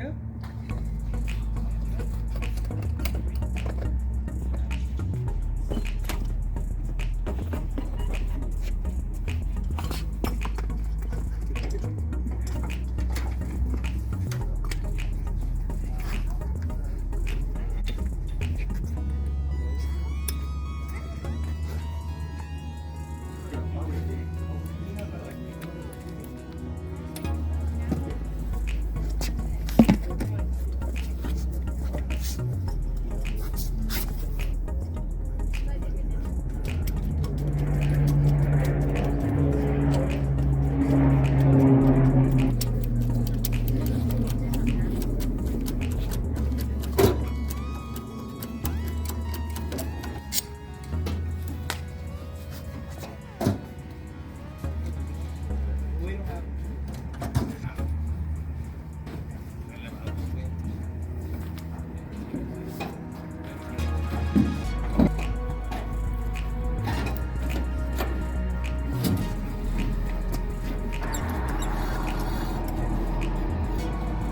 go.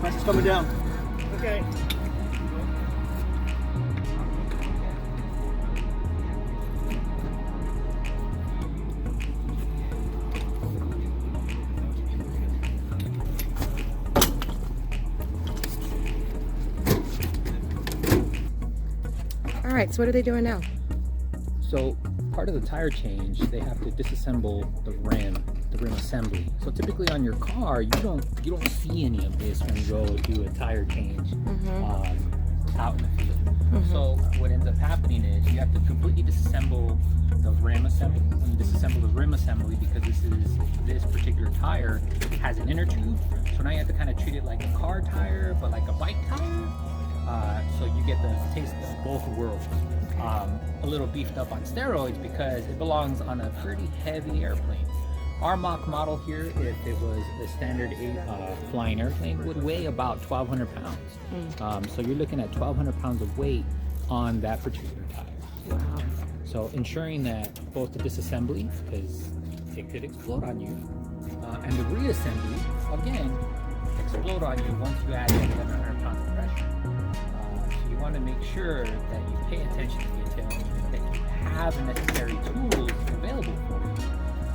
Pressure's coming down. Okay. All right, so what are they doing now? So part of the tire change, they have to disassemble the rim assembly. So typically on your car, you don't see any of this when you go do a tire change out in the field. So what ends up happening is you have to completely disassemble the rim assembly. When you disassemble the rim assembly, because this particular tire has an inner tube, so now you have to kind of treat it like a car tire, but like a bike tire. So you get the taste of both worlds. A little beefed up on steroids because it belongs on a pretty heavy airplane. Our mock model here, if it was a standard flying airplane, would weigh about 1,200 pounds. So you're looking at 1,200 pounds of weight on that particular tire. Wow. So ensuring that both the disassembly, because it could explode on you, and the reassembly, again, explode on you once you add in 1,100 pounds of pressure. So you want to make sure that you pay attention to detail, that you have the necessary tools available for you,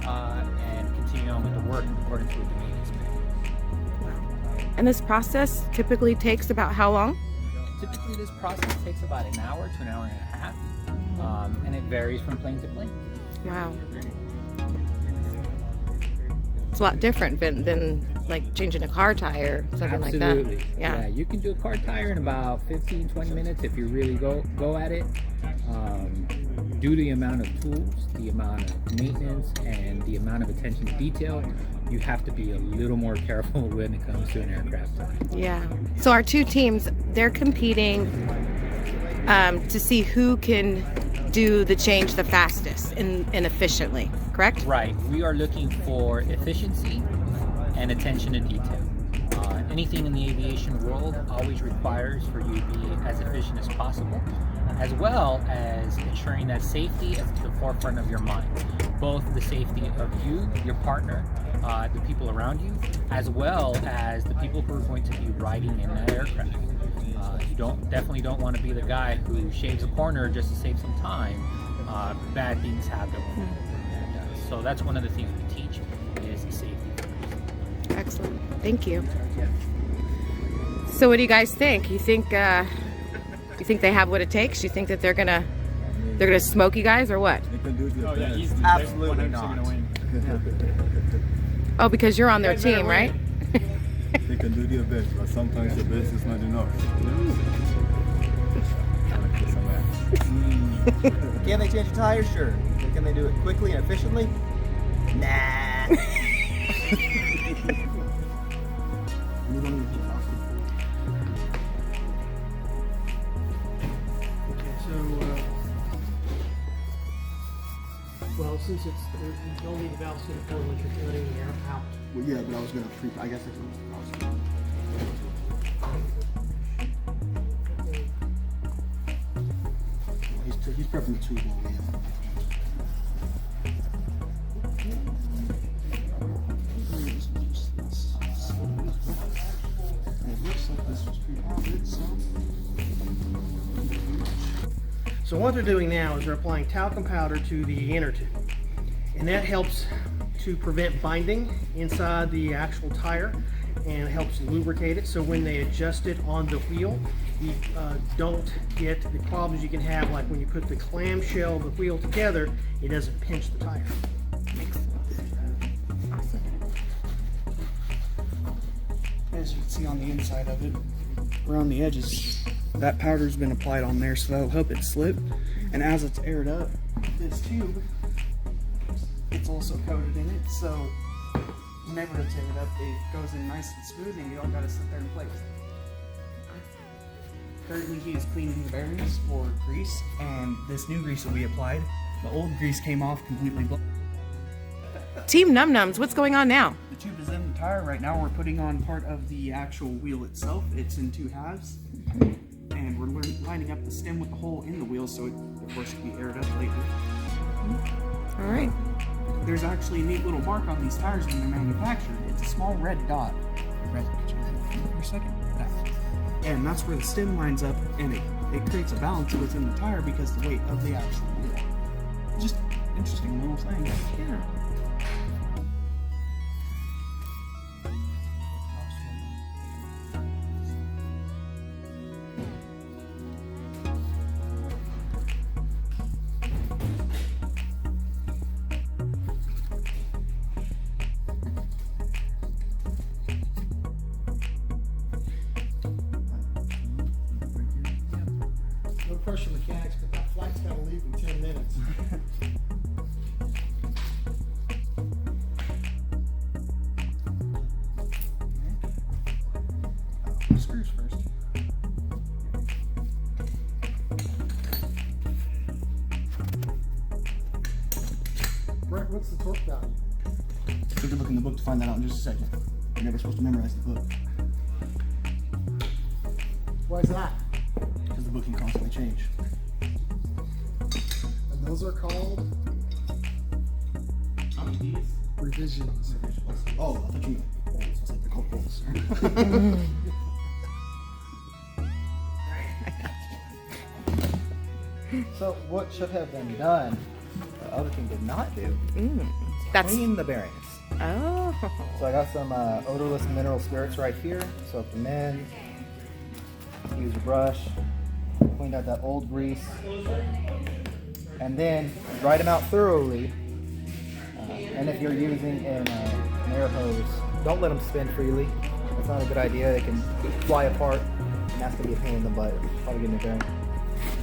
and continue on with the work according to the maintenance manual. And this process typically takes about how long? Typically this process takes about an hour to an hour and a half, and it varies from plane to plane. Wow. It's a lot different than like changing a car tire, something Absolutely. like that. Yeah. You can do a car tire in about 15-20 minutes if you really go at it. Due to the amount of tools, the amount of maintenance, and the amount of attention to detail, you have to be a little more careful when it comes to an aircraft tire. Yeah. So our two teams, they're competing to see who can do the change the fastest and efficiently, correct? Right. We are looking for efficiency and attention to detail. Anything in the aviation world always requires for you to be as efficient as possible, as well as ensuring that safety is at the forefront of your mind. Both the safety of you, your partner, the people around you, as well as the people who are going to be riding in that aircraft. You definitely don't want to be the guy who shaves a corner just to save some time. Bad things happen. So that's one of the things we teach is safety. Excellent. Thank you. So what do you guys think? You think they have what it takes? You think that they're gonna smoke you guys or what? They can do the Absolutely not. Oh, because you're on their team, right? They can do their best, but sometimes the best is not enough. Can they change a tire? Sure. Can they do it quickly and efficiently? Nah. Well, since you don't need the valve to the once you're letting the air out. Well, yeah, but I was gonna I guess that's what I was. He's prepping the tube over here. It looks like this So what they're doing now is they're applying talcum powder to the inner tube, and that helps to prevent binding inside the actual tire, and helps lubricate it, so when they adjust it on the wheel, you don't get the problems you can have like when you put the clamshell of the wheel together, it doesn't pinch the tire. Makes sense. Awesome. As you can see on the inside of it, around the edges, that powder's been applied on there, so that'll help it slip. And as it's aired up, this tube, it's also coated in it, so whenever it's aired up, it goes in nice and smooth, and you don't gotta sit there and play with it. Currently, he is cleaning the bearings for grease, and this new grease that we applied, the old grease came off completely black. Team Num Nums, what's going on now? The tube is in the tire. Right now we're putting on part of the actual wheel itself. It's in 2 halves. And we're lining up the stem with the hole in the wheel, so it, of course, can be aired up later. All right. There's actually a neat little mark on these tires when they're manufactured. It's a small red dot. Red, for a second. That. And that's where the stem lines up, and it creates a balance within the tire because of the weight of the actual wheel. Just interesting little thing. Yeah. No pressure mechanics, but that flight's gotta leave in 10 minutes. Screws first. Brent, what's the torque value? Take a look in the book to find that out in just a second. You're never supposed to memorize the book Why is that? because the book can constantly change. And those are called revisions. Oh, I thought you meant bolts. I was like, they're called bolts. So what should have been done, the other thing did not do, That's clean the bearings. oh. So I got some odorless mineral spirits right here. Soak them in. Use a brush. Cleaned out that old grease. And then dry them out thoroughly. And if you're using an air hose, don't let them spin freely. That's not a good idea. They can fly apart, and that's gonna be a pain in the butt. Probably getting a bearing.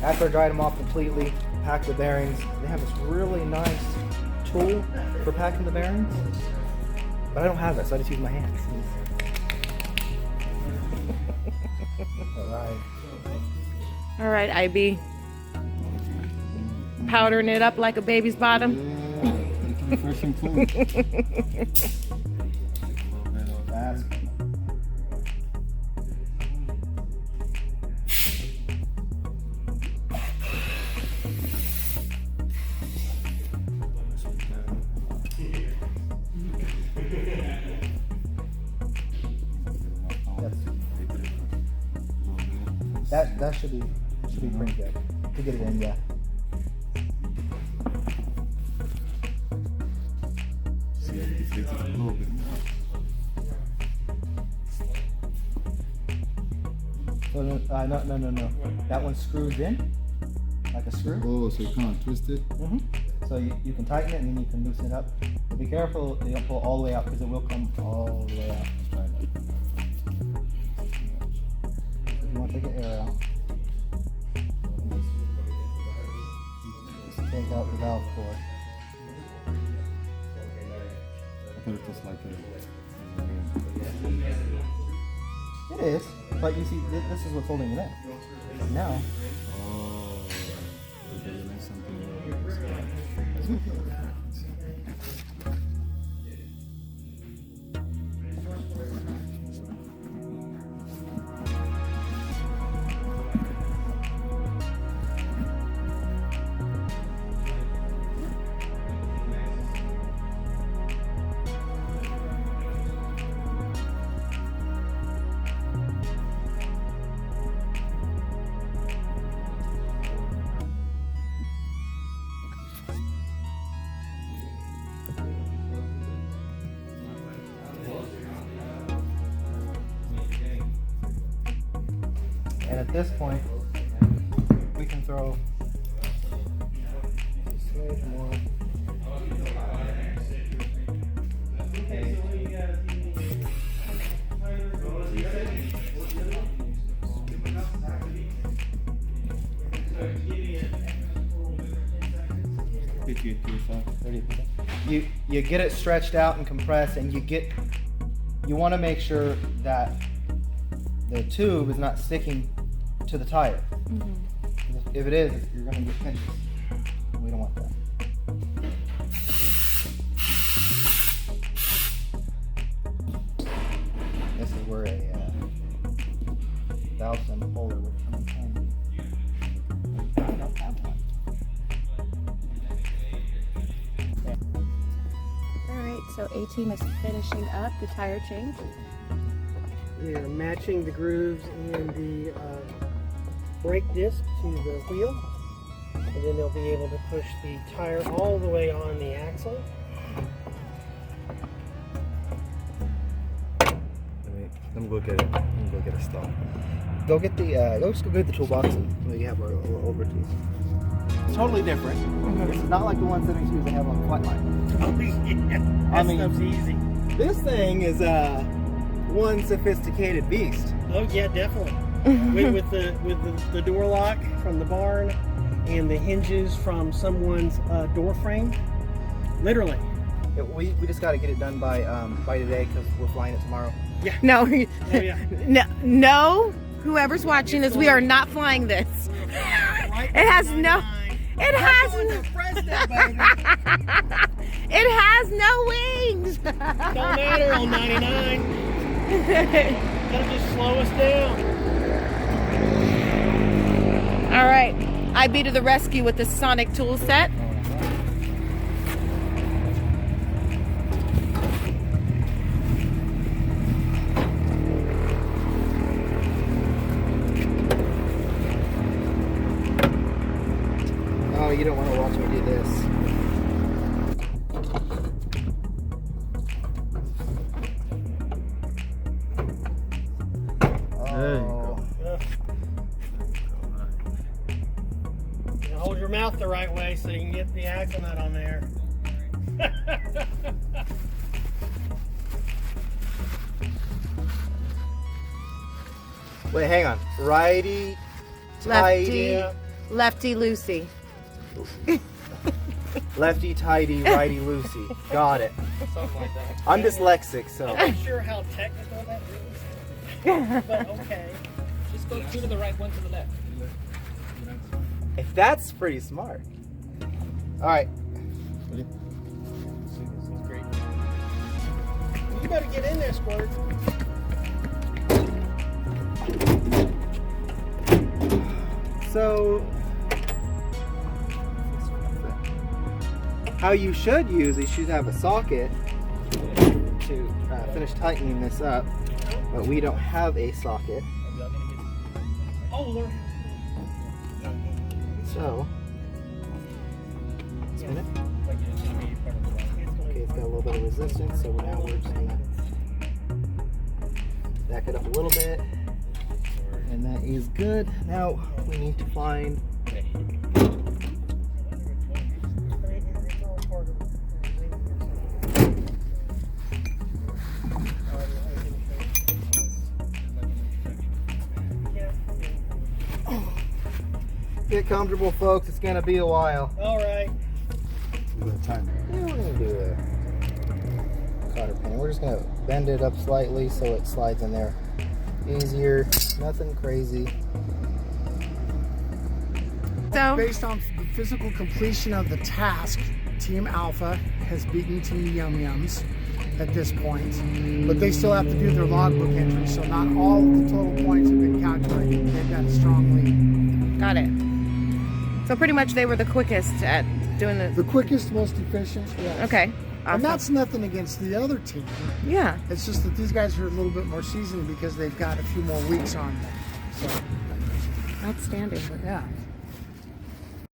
After I dried them off completely, pack the bearings. They have this really nice tool for packing the bearings, but I don't have it, so I just use my hands. All right. All right, IB. Powdering it up like a baby's bottom. Yeah, fresh and clean. That's that should be pretty good to get it in, yeah. See, I deflated it a little bit more. So no. That one screws in like a screw. Oh, so you can't twist it? So you can tighten it and then you can loosen it up. But be careful, you don't pull all the way out because it will come all the way out. Let's try that. You want to take the air out. Just take out the valve cord. I thought it was like a... It is, but you see, this is what's holding it in. Now, Oh, okay, you need something else. And at this point, we can throw a smidge more. You get it stretched out and compressed, and you want to make sure that the tube is not sticking to the tire. If it is, you're going to get pinches. We don't want that. This is where a valve stem holder would come in handy. I don't have one. Alright, so A-Team is finishing up the tire change. They're matching the grooves in the brake disc to the wheel, and then they'll be able to push the tire all the way on the axle. Let me go get it. Let me go get a stop. Go get the. Let's go get the toolbox and we have our over tools. It's totally different. It's not like the ones that we have on flight line. Oh yeah, that stuff's easy. This thing is one sophisticated beast. Oh yeah, definitely. with the door lock from the barn and the hinges from someone's door frame, literally. We just got to get it done by today because we're flying it tomorrow. Yeah. No, Oh yeah. no, whoever's watching this, we are not flying this. It has no, it has, it has no wings. Don't matter on 99. That'll just slow us down. All right, IB to the rescue with the sonic tool set. Oh, you don't want to watch me do this. There you go. You hold your mouth the right way so you can get the axle nut on there. Wait, hang on. Righty, tighty, Lefty loosey. lefty, tighty, righty, loosey. Got it. Something like that. I'm dyslexic, so. I'm not sure how technical that is, but okay. Just go two to the right, one to the left. That's pretty smart. All right. Great. You better get in there, Squirt. So, how you should use is you should have a socket to finish tightening this up, but we don't have a socket. Oh, Lord. So, spin it. Okay, it's got a little bit of resistance, so now we're just gonna back it up a little bit, and that is good. Now we need to find. Get comfortable, folks. It's gonna be a while. All right. We got time. Yeah, we're gonna do a cotter pin. We're just gonna bend it up slightly so it slides in there easier. Nothing crazy. So, Based on the physical completion of the task, Team Alpha has beaten Team Yum Yums at this point, but they still have to do their logbook entry, so not all of the total points have been calculated. They've got a strong lead. got it. So pretty much they were the quickest at doing The quickest, most efficient, yes. Okay. And Awesome. that's nothing against the other team. Yeah. It's just that these guys are a little bit more seasoned because they've got a few more weeks on them. So, Outstanding. yeah.